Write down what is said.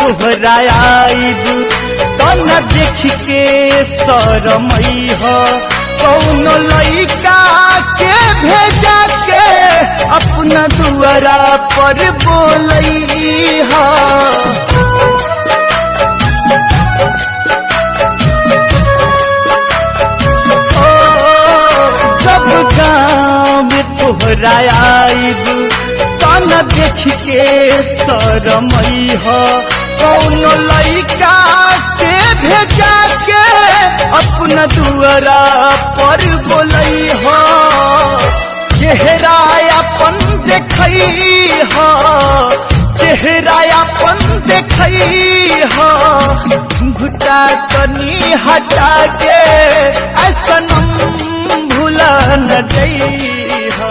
तोहरा आइब तन देख के शरमई हो कौन लइका के भेजा के अपना दुआरा पर बोलई हो। जब गाँव में तोहरा आइब तन देख के शरमई हो कौन लइका के भेजा के अपना दुआरा पर बोलई हो। चेहरा अपन देखई हो चेहरा अपन देखई हो घुटा तनी हटा के ऐसा भूला न जई हो।